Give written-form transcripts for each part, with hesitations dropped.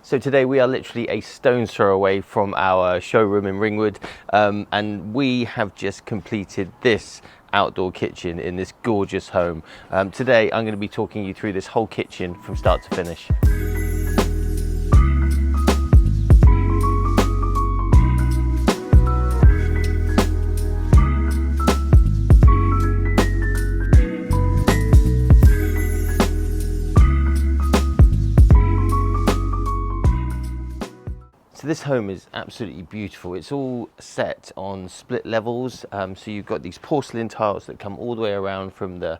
So today we are literally a stone's throw away from our showroom in Ringwood, and we have just completed this outdoor kitchen in this gorgeous home. Today I'm going to be talking you through this whole kitchen from start to finish. So this home is absolutely beautiful. It's all set on split levels. So you've got these porcelain tiles that come all the way around from the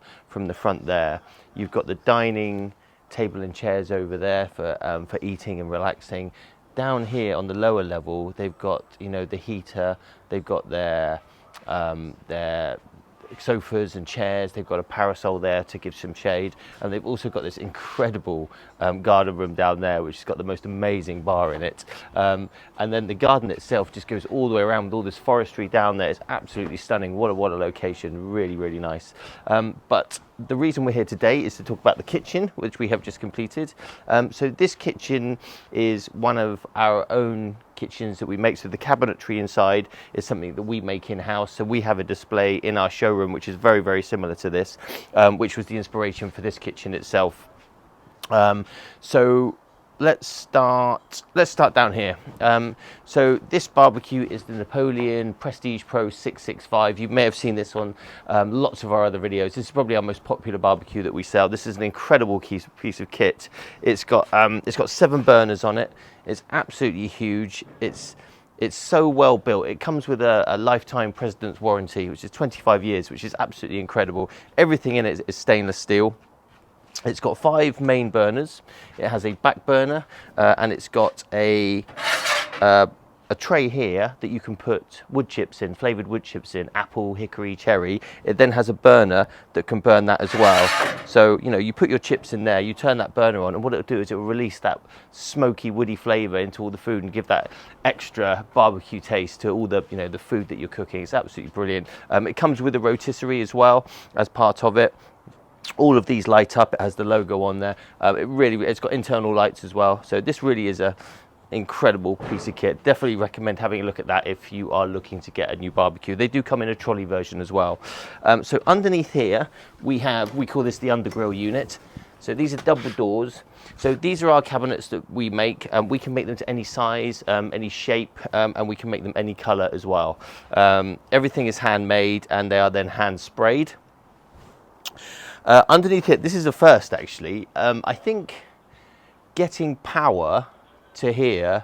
front there. You've got the dining table and chairs over there for eating and relaxing. Down here on the lower level, they've got, you know, the heater. They've got their sofas and chairs. They've got a parasol there to give some shade, and they've also got this incredible garden room down there, which has got the most amazing bar in it, and then the garden itself just goes all the way around with all this forestry down there. It's absolutely stunning. What a location. Really nice. But the reason we're here today is to talk about the kitchen, which we have just completed. So this kitchen is one of our own kitchens that we make. So the cabinetry inside is something that we make in-house. So we have a display in our showroom which is very similar to this, which was the inspiration for this kitchen itself. So let's start down here. So this barbecue is the Napoleon Prestige Pro 665. You may have seen this on lots of our other videos. This is probably our most popular barbecue that we sell. This is an incredible piece of kit. It's got 7 burners on it. It's absolutely huge. It's so well built. It comes with a lifetime President's warranty, which is 25 years, which is absolutely incredible. Everything in it is stainless steel. It's got 5 main burners. It has a back burner, and it's got a tray here that you can put wood chips in, flavoured wood chips in, apple, hickory, cherry. It then has a burner that can burn that as well. So, you know, you put your chips in there, you turn that burner on, and what it'll do is it will release that smoky, woody flavour into all the food and give that extra barbecue taste to all the, you know, the food that you're cooking. It's absolutely brilliant. It comes with a rotisserie as well as part of it. All of these light up. It has the logo on there. It's got internal lights as well. So this really is a incredible piece of kit. Definitely recommend having a look at that if you are looking to get a new barbecue. They do come in a trolley version as well. So underneath here we call this the undergrill unit. So these are double doors. So these are our cabinets that we make. We can make them to any size, any shape, and we can make them any color as well. Everything is handmade, and they are then hand sprayed. Underneath it, this is a first actually. I think getting power to here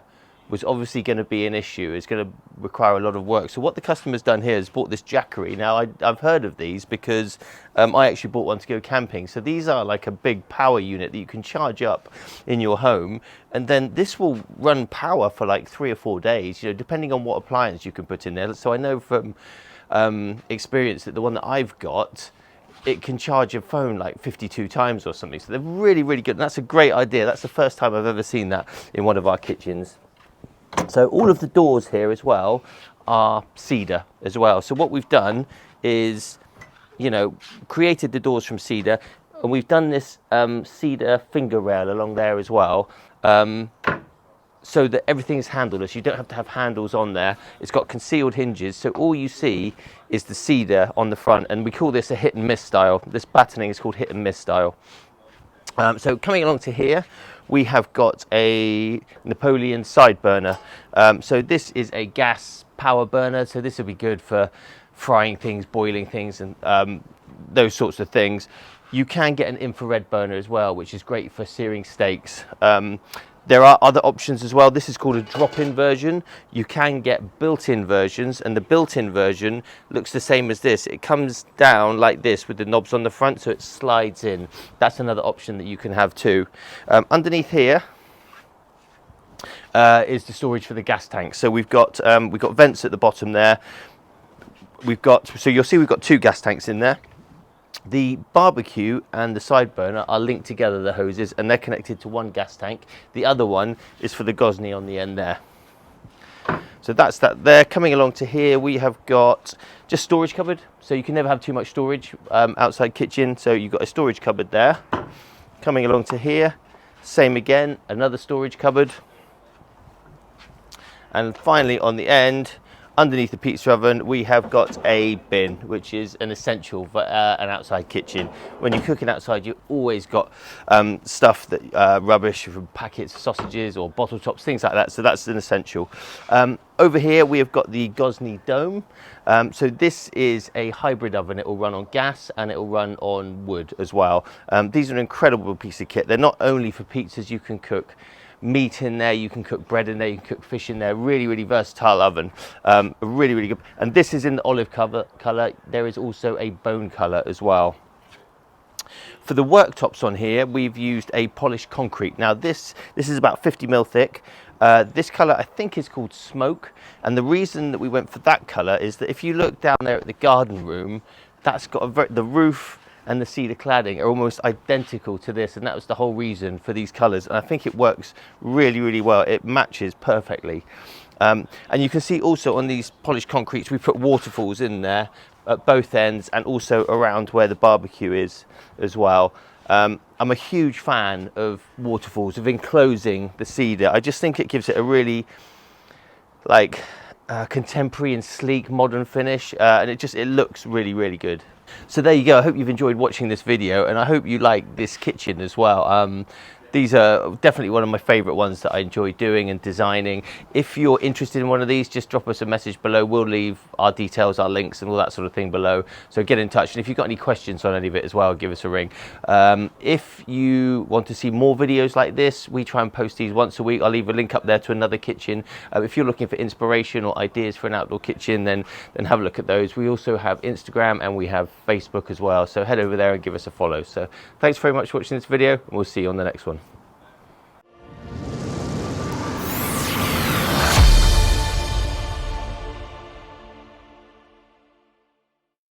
was obviously going to be an issue. It's going to require a lot of work. So what the customer's done here is bought this jackery. Now I've heard of these because I actually bought one to go camping. So these are like a big power unit that you can charge up in your home, and then this will run power for like 3 or 4 days, you know, depending on what appliance you can put in there. So I know from experience that the one that I've got, it can charge your phone like 52 times or something. So they're really good. And that's a great idea. That's the first time I've ever seen that in one of our kitchens. So all of the doors here as well are cedar as well. So what we've done is, you know, created the doors from cedar, and we've done this cedar finger rail along there as well. So that everything is handleless. You don't have to have handles on there. It's got concealed hinges, so all you see is the cedar on the front, and we call this a hit and miss style. This battening is called hit and miss style. So coming along to here, we have got a Napoleon side burner. So this is a gas power burner, so this will be good for frying things, boiling things, and those sorts of things. You can get an infrared burner as well, which is great for searing steaks. There are other options as well. This is called a drop-in version. You can get built-in versions, and the built-in version looks the same as this. It comes down like this with the knobs on the front, so it slides in. That's another option that you can have too. Underneath here is the storage for the gas tank. So we've got vents at the bottom there. So you'll see we've got 2 gas tanks in there. The barbecue and the side burner are linked together, the hoses, and they're connected to one gas tank. The other one is for the Gozney on the end there. So that's that there. Coming along to here, we have got just storage cupboard. So you can never have too much storage outside kitchen. So you've got a storage cupboard there. Coming along to here, Same again, another storage cupboard. And finally on the end, underneath the pizza oven, we have got a bin, which is an essential for an outside kitchen. When you're cooking outside, you've always got stuff that rubbish from packets of sausages or bottle tops, things like that. So that's an essential. Over here, we have got the Gozney Dome. So this is a hybrid oven. It will run on gas and it will run on wood as well. These are an incredible piece of kit. They're not only for pizzas, you can cook meat in there, you can cook bread in there, you can cook fish in there. Really versatile oven. Really good. And this is in the olive colour. There is also a bone colour as well. For the worktops on here, we've used a polished concrete. Now this is about 50 mil thick. This colour I think is called smoke, and the reason that we went for that colour is that if you look down there at the garden room, that's got the roof and the cedar cladding are almost identical to this, and that was the whole reason for these colours, and I think it works really well. It matches perfectly. And you can see also on these polished concretes we put waterfalls in there at both ends and also around where the barbecue is as well. I'm a huge fan of waterfalls, of enclosing the cedar. I just think it gives it a really contemporary and sleek modern finish, and it looks really good. So there you go. I hope you've enjoyed watching this video, and I hope you like this kitchen as well. These are definitely one of my favorite ones that I enjoy doing and designing. If you're interested in one of these, just drop us a message below. We'll leave our details, our links and all that sort of thing below, so get in touch. And if you've got any questions on any of it as well, give us a ring. If you want to see more videos like this, we try and post these once a week. I'll leave a link up there to another kitchen. If you're looking for inspiration or ideas for an outdoor kitchen, then have a look at those. We also have Instagram and we have Facebook as well, so head over there and give us a follow. So thanks very much for watching this video, and we'll see you on the next one.